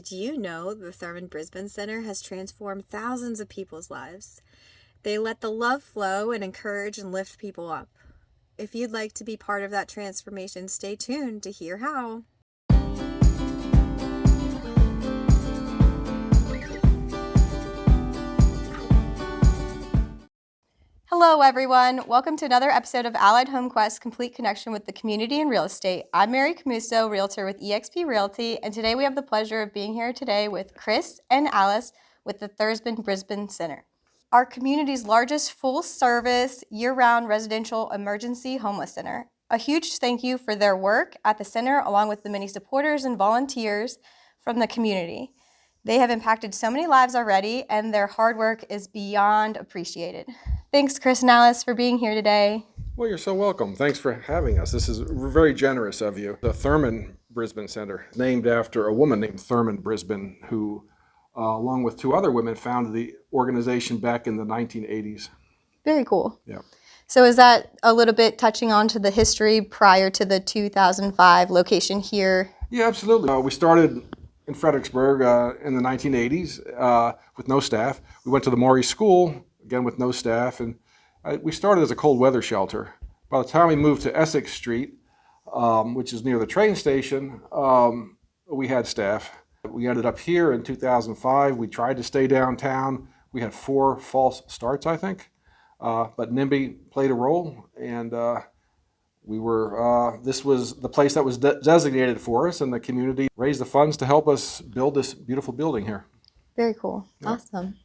Did you know the Thurman Brisben Center has transformed thousands of people's lives? They let the love flow and encourage and lift people up. If you'd like to be part of that transformation, stay tuned to hear how. Hello, everyone. Welcome to another episode of Allied HomeQuest Complete Connection with the Community and Real Estate. I'm Mary Camuso, Realtor with eXp Realty, and today we have the pleasure of being here today with Chris and Alice with the Thurman Brisben Center, our community's largest full-service, year-round residential emergency homeless center. A huge thank you for their work at the center, along with the many supporters and volunteers from the community. They have impacted so many lives already, and their hard work is beyond appreciated. Thanks, Chris and Alice, for being here today. Well, you're so welcome. Thanks for having us. This is very generous of you. The Thurman Brisben Center, named after a woman named Thurman Brisben, who, along with two other women, founded the organization back in the 1980s. Very cool. Yeah. So is that a little bit touching on to the history prior to the 2005 location here? Yeah, absolutely. We started in Fredericksburg in the 1980s with no staff. We went to the Maury School, again with no staff, and we started as a cold weather shelter. By the time we moved to Essex Street, which is near the train station, we had staff. We ended up here in 2005. We tried to stay downtown. We had 4 false starts, I think, but NIMBY played a role, and this was the place that was designated for us, and the community raised the funds to help us build this beautiful building here. Very cool. Yeah. Awesome.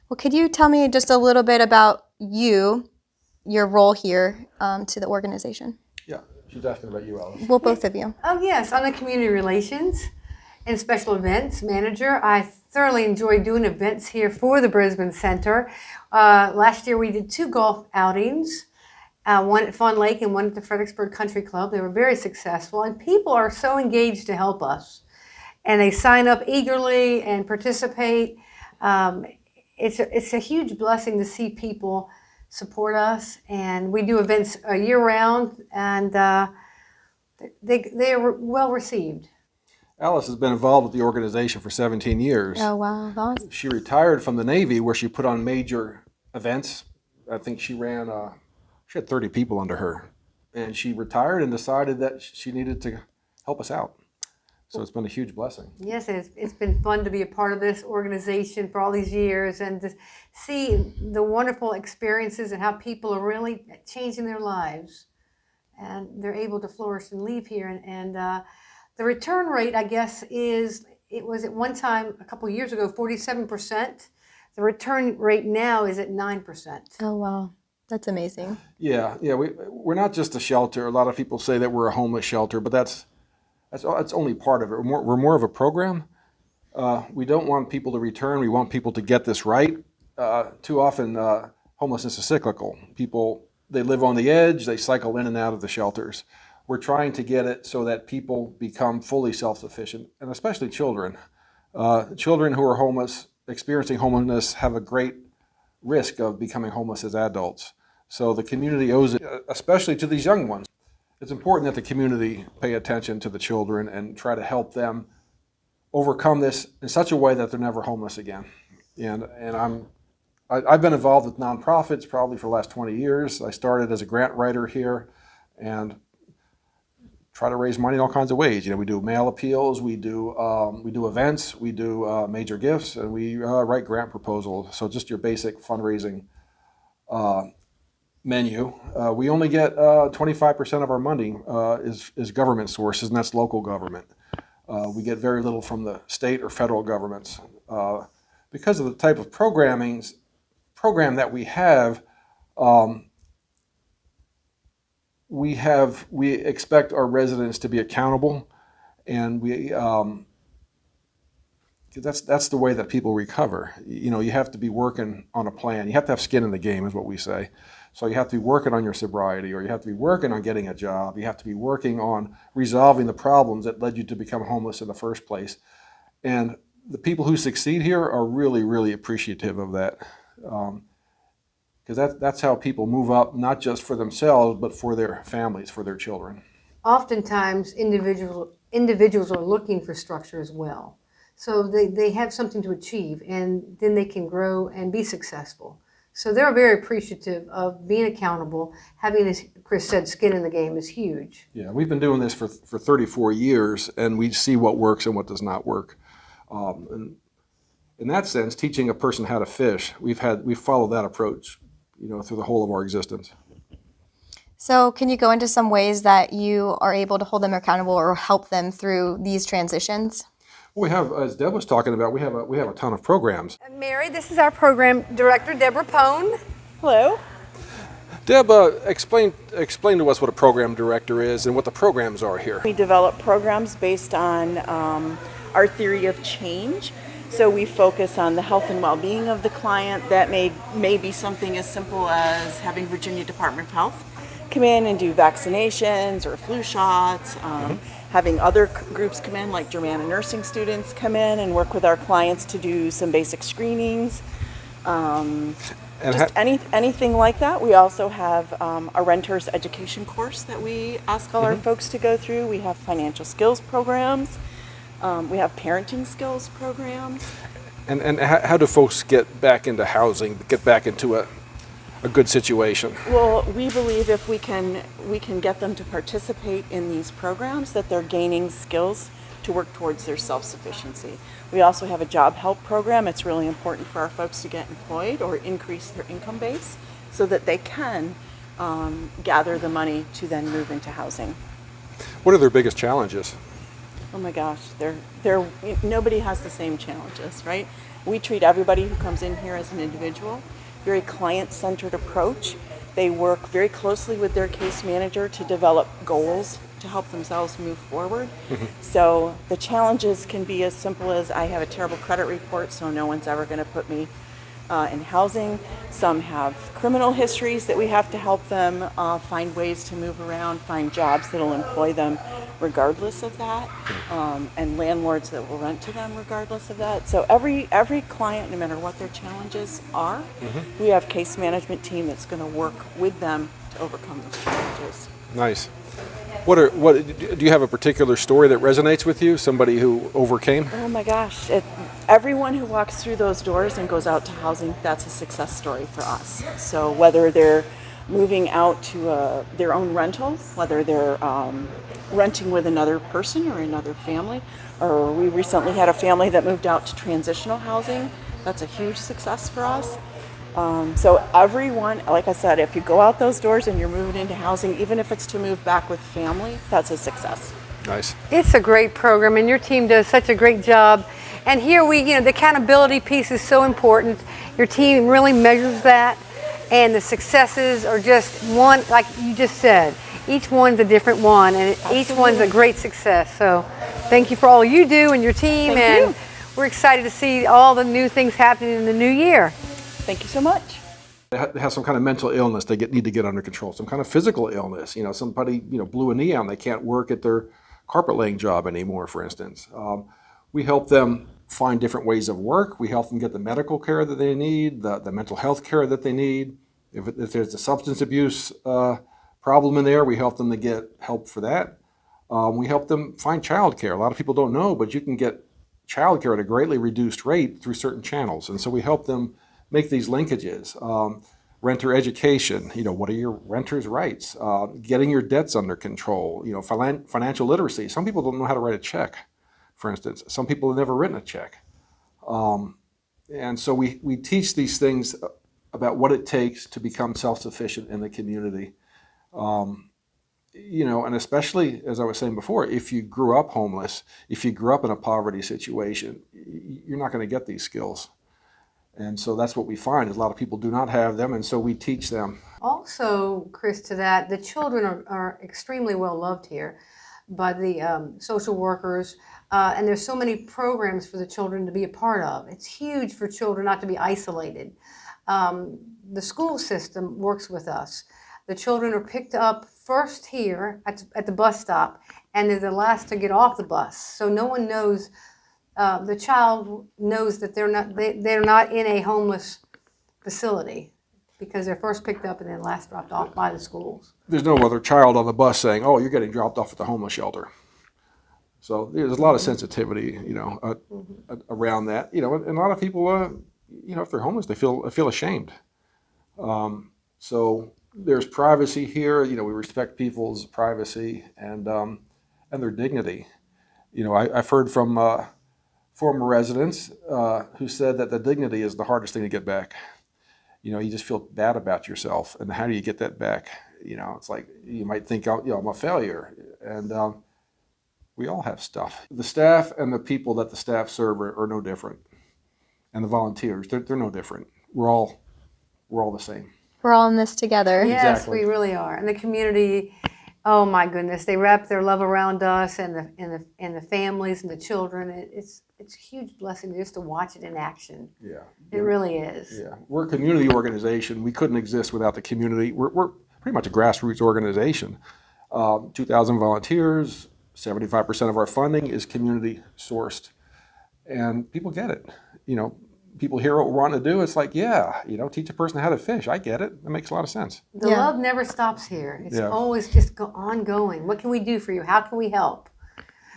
Well, could you tell me just a little bit about your role here to the organization? Yeah, she's asking about you, Alice. Well, both of you. Oh yes, I'm the community relations and special events manager. I thoroughly enjoy doing events here for the Brisben Center. Last year we did 2 golf outings, one at Fawn Lake and one at the Fredericksburg Country Club. They were very successful, and people are so engaged to help us, and they sign up eagerly and participate. It's a huge blessing to see people support us, and we do events year round, and they are well received. Alice has been involved with the organization for 17 years. Oh, wow. That was... She retired from the Navy, where she put on major events. I think she had 30 people under her. And she retired and decided that she needed to help us out. So it's been a huge blessing. Yes, it's been fun to be a part of this organization for all these years and to see the wonderful experiences and how people are really changing their lives. And they're able to flourish and leave here. And the return rate, I guess, it was at one time, a couple of years ago, 47%. The return rate now is at 9%. Oh, wow. That's amazing. Yeah. We're not just a shelter. A lot of people say that we're a homeless shelter, but that's only part of it. We're more of a program. We don't want people to return. We want people to get this right. Too often, homelessness is cyclical. People, they live on the edge. They cycle in and out of the shelters. We're trying to get it so that people become fully self-sufficient, and especially children. Children who are homeless, experiencing homelessness, have a great risk of becoming homeless as adults. So the community owes it, especially to these young ones. It's important that the community pay attention to the children and try to help them overcome this in such a way that they're never homeless again. And I've been involved with nonprofits probably for the last 20 years. I started as a grant writer here and try to raise money in all kinds of ways. We do mail appeals, we do events, we do major gifts, and we write grant proposals. So just your basic fundraising menu. We only get 25% of our money is government sources, and that's local government. We get very little from the state or federal governments. Because of the type of program that we have, we expect our residents to be accountable, and that's the way that people recover. You have to be working on a plan. You have to have skin in the game, is what we say. So you have to be working on your sobriety, or you have to be working on getting a job. You have to be working on resolving the problems that led you to become homeless in the first place. And the people who succeed here are really, really appreciative of that. Because that's how people move up, not just for themselves, but for their families, for their children. Oftentimes, individuals are looking for structure as well. So they have something to achieve, and then they can grow and be successful. So they're very appreciative of being accountable. Having, as Chris said, skin in the game is huge. Yeah, we've been doing this for 34 years, and we see what works and what does not work. And in that sense, teaching a person how to fish, we've followed that approach, through the whole of our existence. So, can you go into some ways that you are able to hold them accountable or help them through these transitions? We have, as Deb was talking about, we have a ton of programs. Mary, this is our program director, Deborah Pone. Hello. Deb, explain to us what a program director is and what the programs are here. We develop programs based on our theory of change. So we focus on the health and well-being of the client. That may be something as simple as having Virginia Department of Health come in and do vaccinations or flu shots. Having other groups come in, like Germana nursing students come in and work with our clients to do some basic screenings. Anything like that. We also have a renter's education course that we ask all our folks to go through. We have financial skills programs. We have parenting skills programs. And how do folks get back into housing, get back into a good situation? Well, we believe if we can get them to participate in these programs, that they're gaining skills to work towards their self-sufficiency. We also have a job help program. It's really important for our folks to get employed or increase their income base so that they can gather the money to then move into housing. What are their biggest challenges? Oh my gosh, nobody has the same challenges, right? We treat everybody who comes in here as an individual. Very client-centered approach. They work very closely with their case manager to develop goals to help themselves move forward. So the challenges can be as simple as, I have a terrible credit report, so no one's ever going to put me in housing. Some have criminal histories that we have to help them find ways to move around, find jobs that will employ them regardless of that, and landlords that will rent to them regardless of that. So every client, no matter what their challenges are, we have a case management team that's going to work with them to overcome those challenges. Nice. Do you have a particular story that resonates with you? Somebody who overcame? Oh my gosh. Everyone who walks through those doors and goes out to housing, that's a success story for us. So whether they're moving out to their own rental, whether they're renting with another person or another family, or we recently had a family that moved out to transitional housing, that's a huge success for us. So everyone, like I said, if you go out those doors and you're moving into housing, even if it's to move back with family, that's a success. Nice. It's a great program, and your team does such a great job. And here the accountability piece is so important. Your team really measures that, and the successes are just one, like you just said. Each one's a different one, and each one's a great success. So thank you for all you do and your team, and we're excited to see all the new things happening in the new year. Thank you so much. They have some kind of mental illness they need to get under control, some kind of physical illness. Somebody blew a knee out and they can't work at their carpet laying job anymore, for instance. We help them find different ways of work. We help them get the medical care that they need, the mental health care that they need. If there's a substance abuse problem in there, we help them to get help for that. We help them find childcare. A lot of people don't know, but you can get childcare at a greatly reduced rate through certain channels. And so we help them make these linkages. Renter education, what are your renter's rights? Getting your debts under control, financial literacy. Some people don't know how to write a check, for instance. Some people have never written a check. And so we teach these things about what it takes to become self-sufficient in the community. And especially, as I was saying before, if you grew up homeless, if you grew up in a poverty situation, you're not going to get these skills. And so that's what we find, is a lot of people do not have them, and so we teach them. Also, Chris, to that, the children are extremely well loved here by the social workers, and there's so many programs for the children to be a part of. It's huge for children not to be isolated. The school system works with us. The children are picked up first here at the bus stop, and they're the last to get off the bus. So no one knows. The child knows that they're not in a homeless facility, because they're first picked up and then last dropped off by the schools. There's no other child on the bus saying, "Oh, you're getting dropped off at the homeless shelter." So there's a lot of sensitivity, around that. And a lot of people, if they're homeless, they feel ashamed. So there's privacy here. We respect people's privacy and their dignity. I've heard from former residents who said that the dignity is the hardest thing to get back. You just feel bad about yourself, and how do you get that back? It's like you might think, I'm a failure, and we all have stuff. The staff and the people that the staff serve are no different, and the volunteers, they're no different. We're all the same. We're all in this together. Yes, Exactly. we really are. And the community, oh my goodness, they wrap their love around us and the families and the children. It's a huge blessing just to watch it in action. Yeah. It really is. Yeah. We're a community organization. We couldn't exist without the community. We're pretty much a grassroots organization. 2,000 volunteers, 75% of our funding is community sourced. And people get it. People hear what we're wanting to do. It's like, teach a person how to fish. I get it. That makes a lot of sense. The Yeah. love never stops here. It's Yeah. always just ongoing. What can we do for you? How can we help?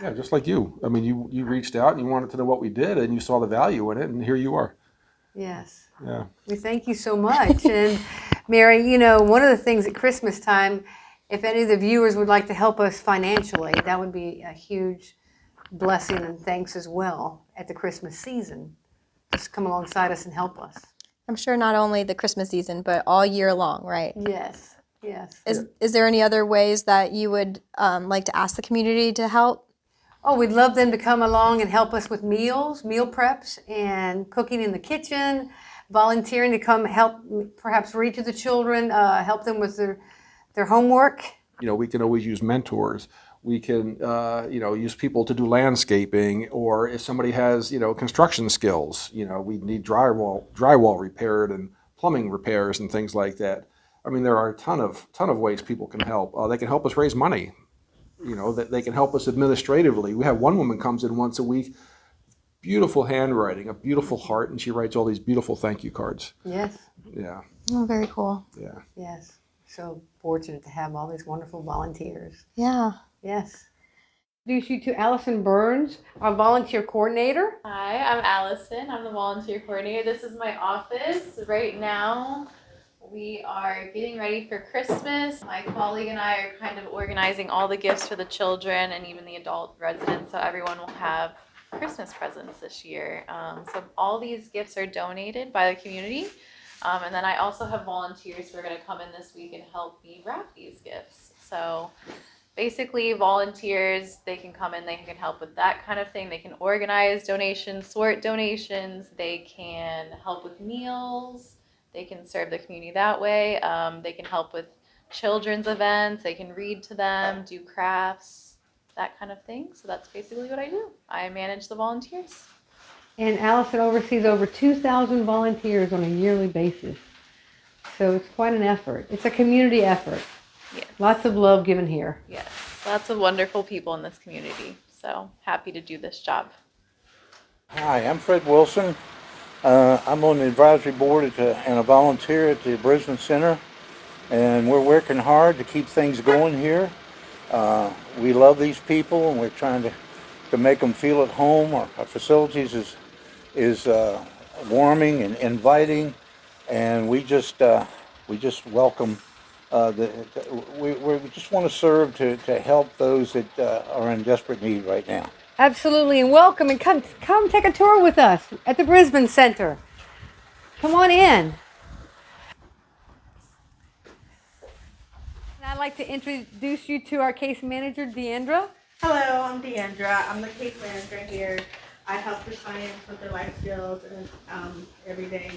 Yeah, just like you. I mean, you reached out and you wanted to know what we did, and you saw the value in it, and here you are. Yes. Yeah. We thank you so much. And Mary, one of the things at Christmas time, if any of the viewers would like to help us financially, that would be a huge blessing and thanks as well at the Christmas season. Just come alongside us and help us. I'm sure not only the Christmas season, but all year long, right? Yes, yes. Is there any other ways that you would like to ask the community to help? Oh, we'd love them to come along and help us with meals, meal preps, and cooking in the kitchen, volunteering to come help perhaps read to the children, help them with their homework. We can always use mentors. We can, use people to do landscaping, or if somebody has, construction skills, we need drywall repaired and plumbing repairs and things like that. I mean, there are a ton of ways people can help. They can help us raise money. That they can help us administratively. We have one woman comes in once a week, beautiful handwriting, a beautiful heart, and she writes all these beautiful thank you cards. Yes, Yeah, Oh, very cool. yeah. yes. So fortunate to have all these wonderful volunteers. Yeah. Yes. Introduce you to Allison Burns, our volunteer coordinator. Hi, I'm Allison. I'm the volunteer coordinator. This is my office. Right now, we are getting ready for Christmas. My colleague and I are kind of organizing all the gifts for the children and even the adult residents, so everyone will have Christmas presents this year. So all these gifts are donated by the community. And then I also have volunteers who are going to come in this week and help me wrap these gifts. So basically, volunteers, they can come in, they can help with that kind of thing. They can organize donations, sort donations. They can help with meals. They can serve the community that way. They can help with children's events. They can read to them, do crafts, that kind of thing. So that's basically what I do. I manage the volunteers. And Allison oversees over 2,000 volunteers on a yearly basis. So it's quite an effort. It's a community effort. Yes. Lots of love given here. Yes, lots of wonderful people in this community. So happy to do this job. Hi, I'm Fred Wilson. I'm on the advisory board and a volunteer at the Brisben Center, and we're working hard to keep things going here. We love these people, and we're trying to make them feel at home. Our facilities is warming and inviting, and we just welcome. We just want to serve to help those that are in desperate need right now. Absolutely, and welcome, and come take a tour with us at the Brisben Center. Come on in. And I'd like to introduce you to our case manager, Deandra. Hello, I'm Deandra. I'm the case manager here. I help the clients with their life skills and everyday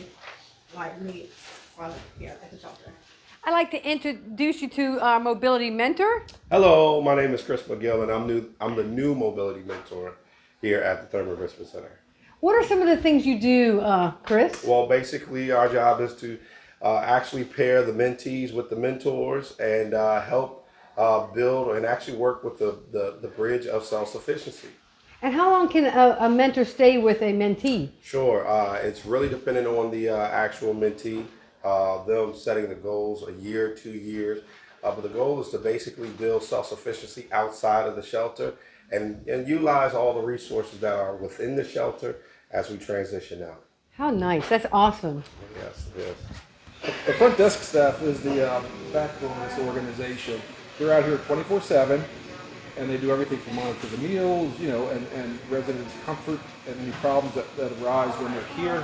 life needs while here at the shelter. I'd like to introduce you to our mobility mentor. Hello, my name is Chris McGill, and I'm the new mobility mentor here at the Thurman Brisben Center. What are some of the things you do, Chris? Well, basically, our job is to actually pair the mentees with the mentors and help build and actually work with the bridge of self-sufficiency. And how long can a mentor stay with a mentee? Sure, it's really dependent on the actual mentee, them setting the goals a year, 2 years. But the goal is to basically build self-sufficiency outside of the shelter and utilize all the resources that are within the shelter as we transition out. How nice. That's awesome. Yes, yes. The front desk staff is the backbone of this organization. They're out here 24/7, and they do everything from monitor the meals, and residents' comfort and any problems that arise when they're here.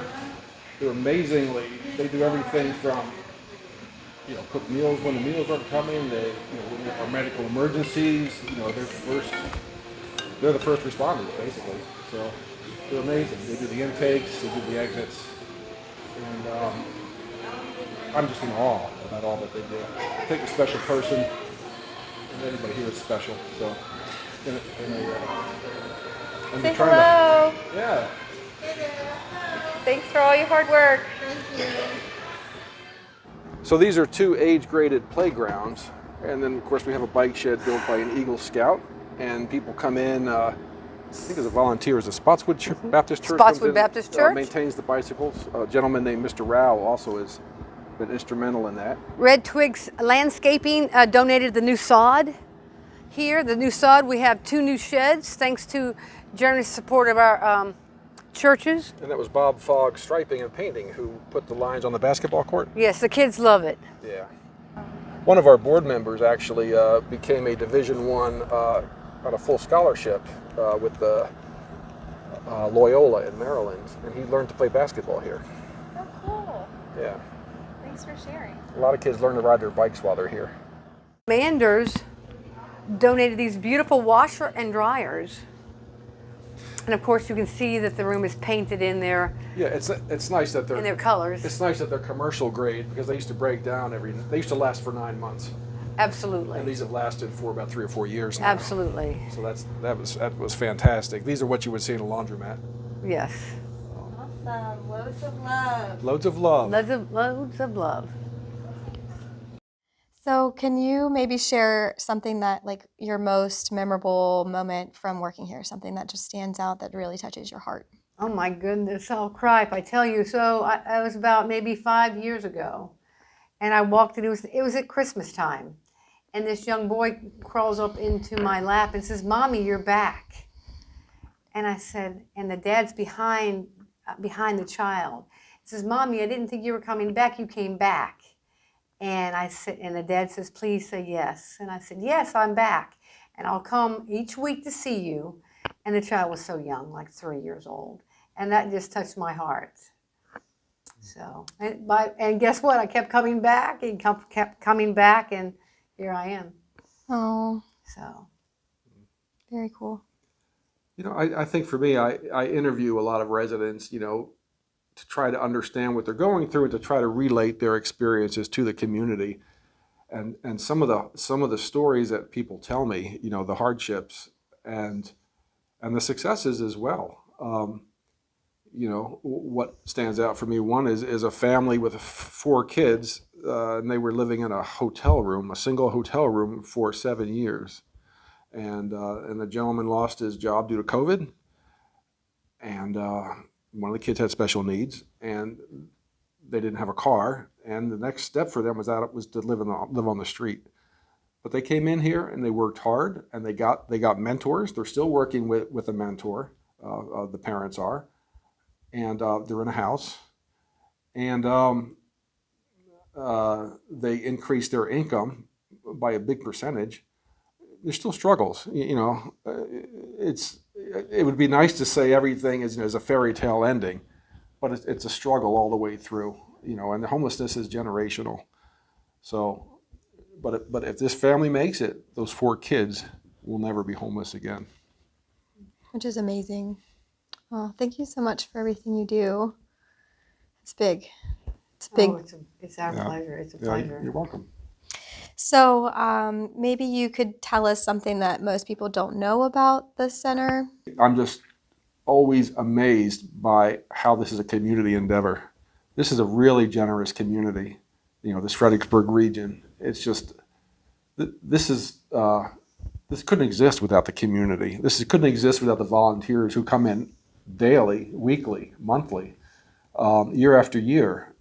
They do everything from, cook meals when the meals aren't coming. When there are medical emergencies, they're the first responders, basically. So they're amazing. They do the intakes, they do the exits, and I'm just in awe about all that they do. I think a special person, and anybody here is special. So, and Say hello. Yeah. Thanks for all your hard work. So these are 2 age-graded playgrounds, and then of course we have a bike shed built by an Eagle Scout, and people come in. I think as a volunteer, as a Spotswood Baptist Church. Spotswood Baptist Church maintains the bicycles. A gentleman named Mr. Rao also has been instrumental in that. Red Twigs Landscaping donated the new sod. Here, the new sod, we have 2 new sheds thanks to generous support of our churches. And that was Bob Fogg Striping and Painting who put the lines on the basketball court. Yes, the kids love it. Yeah. One of our board members actually became a Division I on a full scholarship with the Loyola in Maryland, and he learned to play basketball here. Oh, cool. Yeah. Thanks for sharing. A lot of kids learn to ride their bikes while they're here. Manders donated these beautiful washer and dryers. And of course you can see that the room is painted in their Yeah, it's nice that they're in their colors. It's nice that they're commercial grade because they used to break down they used to last for 9 months. Absolutely. And these have lasted for about 3 or 4 years now. Absolutely. So that was fantastic. These are what you would see in a laundromat. Yes. Awesome. Loads of love. Loads of love. Loads of love. So can you maybe share something that, like, your most memorable moment from working here, something that just stands out that really touches your heart? Oh my goodness, I'll cry if I tell you. So I was about maybe 5 years ago, and I walked in. It was at Christmas time, and this young boy crawls up into my lap and says, "Mommy, you're back." And I said, and the dad's behind the child. He says, "Mommy, I didn't think you were coming back. You came back." And I said, and the dad says, "Please say yes." And I said, "Yes, I'm back, and I'll come each week to see you." And the child was so young, like 3 years old, and that just touched my heart. So, and guess what? I kept coming back and kept coming back, and here I am. Oh, So, very cool. I think for me, I interview a lot of residents, to try to understand what they're going through and to try to relate their experiences to the community. And some of the stories that people tell me, the hardships and the successes as well. What stands out for me, one is a family with 4 kids, and they were living in a single hotel room for 7 years. And the gentleman lost his job due to COVID, and one of the kids had special needs, and they didn't have a car, and the next step for them was to live on the street. But they came in here and they worked hard, and they got mentors. They're still working with a mentor. The parents are, and they're in a house, and they increased their income by a big percentage. There's still struggles, it would be nice to say everything is a fairy tale ending, but it's a struggle all the way through, and the homelessness is generational. So, but if this family makes it, those 4 kids will never be homeless again. Which is amazing. Well, thank you so much for everything you do. It's big. It's big. oh, it's our pleasure. It's a pleasure. You're welcome. So maybe you could tell us something that most people don't know about the center. I'm just always amazed by how this is a community endeavor. This is a really generous community, this Fredericksburg region. It's just, this couldn't exist without the community. This couldn't exist without the volunteers who come in daily, weekly, monthly, year after year.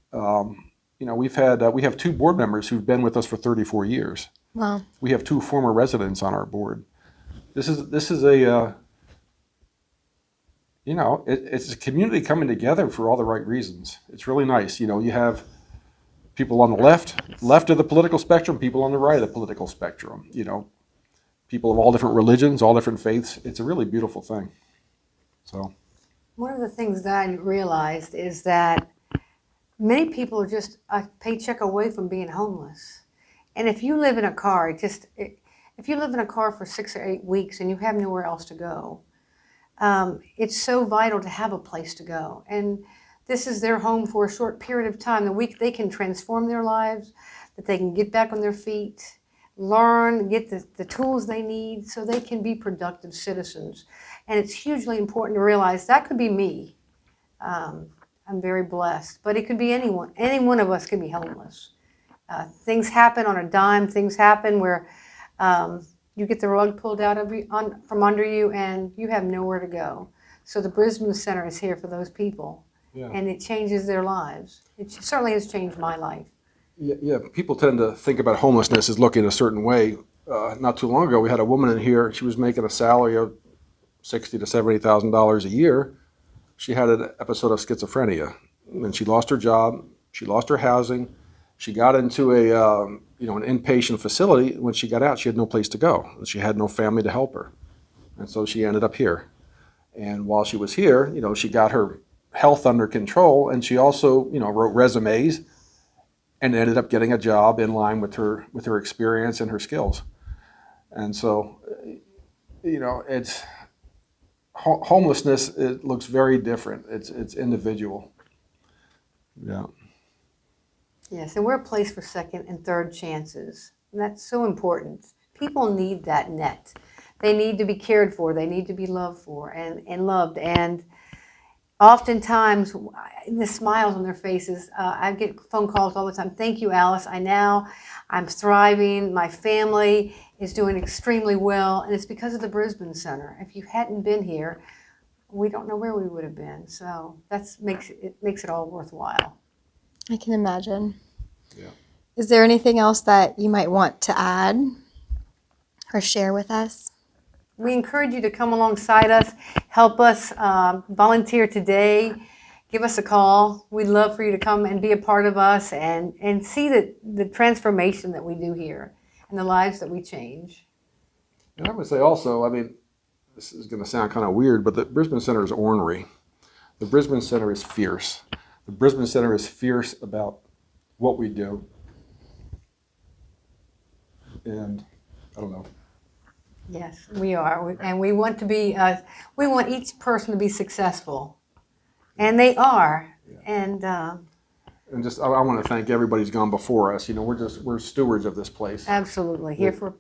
We have 2 board members who've been with us for 34 years. Wow. We have 2 former residents on our board. This is a it's a community coming together for all the right reasons. It's really nice. You have people on the left of the political spectrum, people on the right of the political spectrum. People of all different religions, all different faiths. It's a really beautiful thing. So, One of the things that I realized is that many people are just a paycheck away from being homeless. And if you live in a car, if you live in a car for 6 or 8 weeks and you have nowhere else to go, it's so vital to have a place to go. And this is their home for a short period of time. The week they can transform their lives, that they can get back on their feet, learn, get the tools they need so they can be productive citizens. And it's hugely important to realize that could be me. I'm very blessed, but it could be anyone. Any one of us can be homeless. Things happen on a dime. Things happen where you get the rug pulled out from under you and you have nowhere to go. So the Brisben Center is here for those people. Yeah. And it changes their lives. It certainly has changed my life. Yeah, people tend to think about homelessness as looking a certain way. Not too long ago, we had a woman in here. She was making a salary of $60,000 to $70,000 a year. She had an episode of schizophrenia, and she lost her job. She lost her housing. She got into an inpatient facility. When she got out, she had no place to go. She had no family to help her, and so she ended up here. And while she was here, she got her health under control, and she also, wrote resumes and ended up getting a job in line with her experience and her skills. And so, it's homelessness. It looks very different. It's individual. Yeah. Yes, and we're a place for second and third chances. And that's so important. People need that net. They need to be cared for. They need to be loved for and loved. And oftentimes, the smiles on their faces, I get phone calls all the time. Thank you, Alice. I'm thriving. My family is doing extremely well. And it's because of the Brisben Center. If you hadn't been here, we don't know where we would have been. So that makes it all worthwhile. I can imagine. Yeah. Is there anything else that you might want to add or share with us? We encourage you to come alongside us, help us volunteer today, give us a call. We'd love for you to come and be a part of us and see the transformation that we do here and the lives that we change. And I would say also, this is going to sound kind of weird, but the Brisben Center is ornery. The Brisben Center is fierce. The Brisben Center is fierce about what we do. And I don't know. Yes, we are. And we want to be, we want each person to be successful. And they are. Yeah. And just, I want to thank everybody who's gone before us. We're stewards of this place. Absolutely. Here for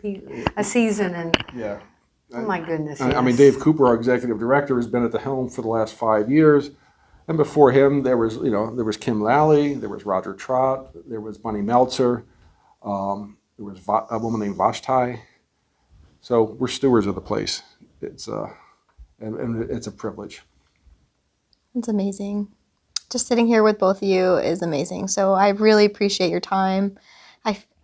a season. And yeah. Oh my goodness. Yes. Dave Cooper, our executive director, has been at the helm for the last 5 years. And before him, there was Kim Lally, there was Roger Trott, there was Bunny Meltzer, there was a woman named Vashti. So we're stewards of the place. It's and it's a privilege. It's amazing. Just sitting here with both of you is amazing. So I really appreciate your time.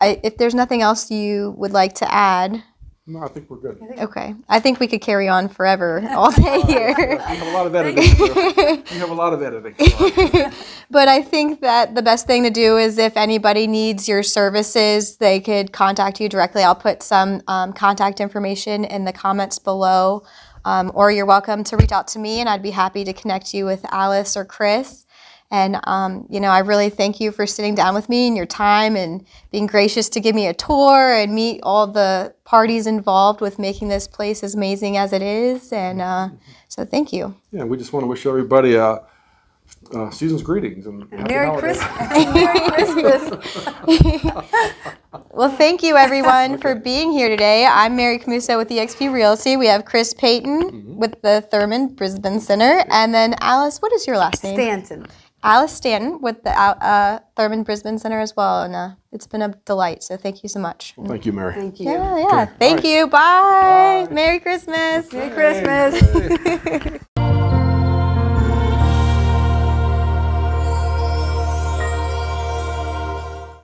If there's nothing else you would like to add. No, I think we're good. Okay. I think we could carry on forever, all day here. You have a lot of editing. You have a lot of editing. But I think that the best thing to do is if anybody needs your services, they could contact you directly. I'll put some contact information in the comments below. Or you're welcome to reach out to me, and I'd be happy to connect you with Alice or Chris. And, I really thank you for sitting down with me and your time and being gracious to give me a tour and meet all the parties involved with making this place as amazing as it is. And so thank you. Yeah, we just want to wish everybody season's greetings and happy Merry holidays. Christmas. Merry Christmas. Well, thank you, everyone, for being here today. I'm Mary Camuso with eXp Realty. We have Chris Payton with the Thurman Brisben Center. And then Alice, what is your last name? Stanton. Alice Stanton with the Thurman Brisben Center as well. And it's been a delight. So thank you so much. Well, thank you, Mary. Thank you. Yeah. Thank you. Bye. Merry Christmas. Merry Christmas.